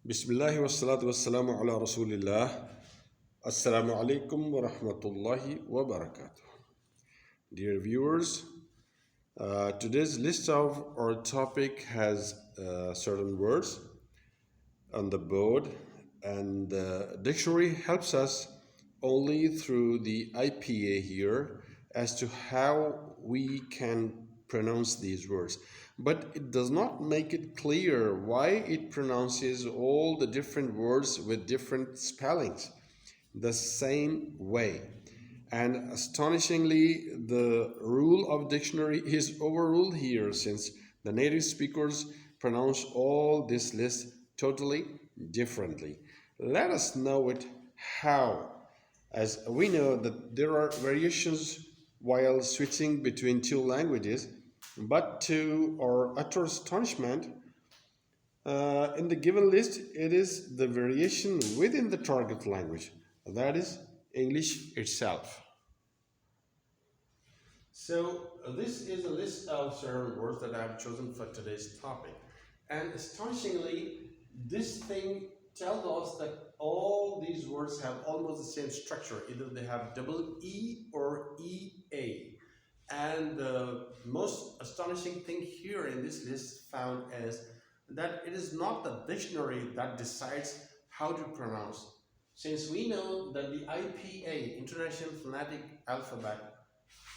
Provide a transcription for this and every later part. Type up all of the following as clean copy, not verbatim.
Bismillah wa salatu wassalamu ala Rasulillah. Assalamu alaikum wa rahmatullahi wa barakatuh. Dear viewers, today's list of our topic has certain words on the board, and the dictionary helps us only through the IPA here as to how we can pronounce these words. But it does not make it clear why it pronounces all the different words with different spellings the same way. And astonishingly, the rule of dictionary is overruled here since the native speakers pronounce all this list totally differently. Let us know it how, as we know that there are variations while switching between two languages, but to our utter astonishment, in the given list, it is the variation within the target language, that is English itself. So this is a list of certain words that I have chosen for today's topic. And astonishingly, this thing tells us that all these words have almost the same structure. Either they have double E or EA. And the most astonishing thing here in this list found is that it is not the dictionary that decides how to pronounce. Since we know that the IPA, International Phonetic Alphabet,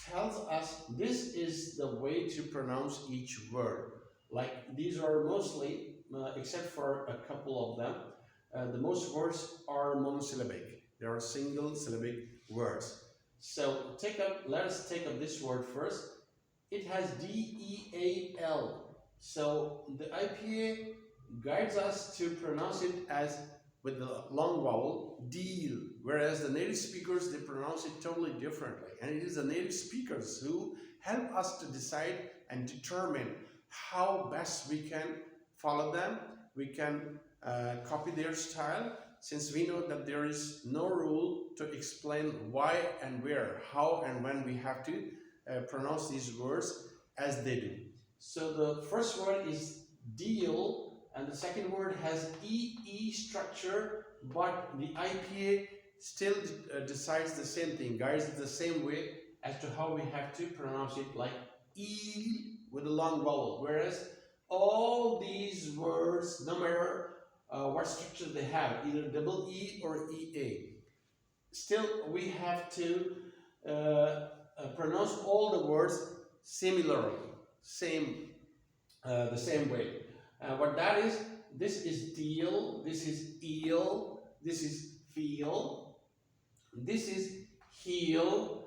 tells us this is the way to pronounce each word. Like these are mostly, except for a couple of them, the most words are monosyllabic. They are single syllabic words. So let us take up this word first. It has DEAL. So the IPA guides us to pronounce it as with the long vowel, deal, whereas the native speakers, they pronounce it totally differently. And it is the native speakers who help us to decide and determine how best we can follow them. We can copy their style, since we know that there is no rule to explain why and where, how and when we have to pronounce these words as they do. So the first word is deal, and the second word has EE structure, but the IPA still decides the same thing, guides it the same way as to how we have to pronounce it, like E with a long vowel, whereas all these words, no matter what structure they have, either double E or EA, still we have to pronounce all the words similarly, the same way. What that is, this is deal, this is eel, this is feel, this is heel,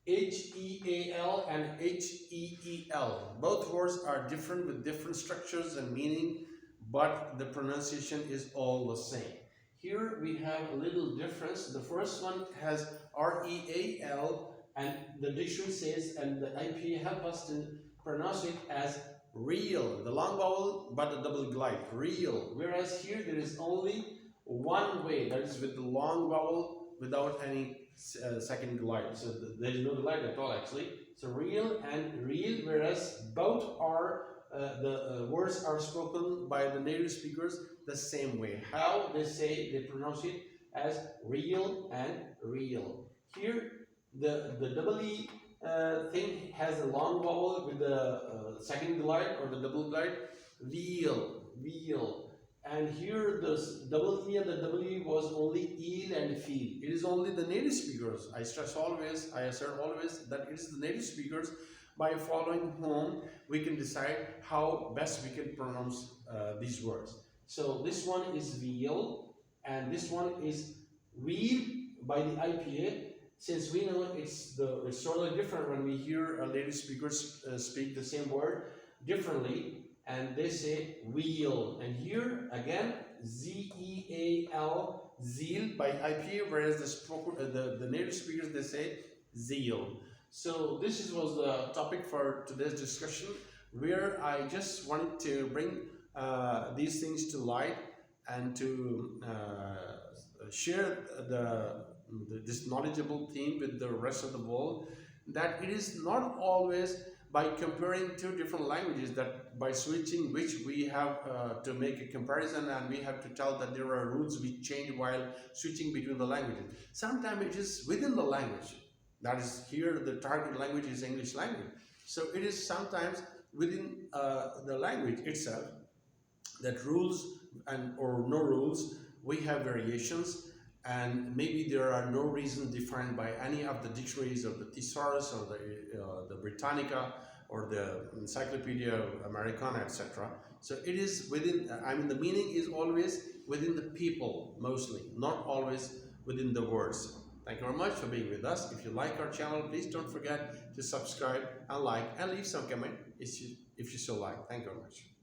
HEAL and HEEL. Both words are different with different structures and meaning, but the pronunciation is all the same. Here we have a little difference. The first one has REAL, and the dictionary says, and the IPA help us to pronounce it as real, the long vowel but the double glide, real. Whereas here there is only one way, that is with the long vowel without any second glide. So there is no glide at all actually. So real and real, whereas both are the words are spoken by the native speakers the same way. How they pronounce it as real and real. Here the double E thing has a long vowel with the second glide or the double glide, wheel. And here the double E and the W was only eel and feel. It is only the native speakers. I assert always that it is the native speakers. By following whom we can decide how best we can pronounce these words. So this one is wheel, and this one is wheel by the IPA. Since we know it's totally different when we hear native speakers speak the same word differently, and they say wheel. And here again, ZEAL, zeal by IPA, whereas the native speakers, they say zeal. So this was the topic for today's discussion, where I just wanted to bring these things to light and to share this knowledgeable theme with the rest of the world, that it is not always by comparing two different languages, that by switching which we have to make a comparison, and we have to tell that there are rules which change while switching between the languages. Sometimes it is within the language. That is, here the target language is English language. So it is sometimes within the language itself that rules and or no rules, we have variations, and maybe there are no reasons defined by any of the dictionaries of the thesaurus or the Britannica or the Encyclopedia Americana, etc. So it is within, I mean, the meaning is always within the people, mostly, not always within the words. Thank you very much for being with us. If you like our channel, please don't forget to subscribe and like and leave some comment if you so like. Thank you very much.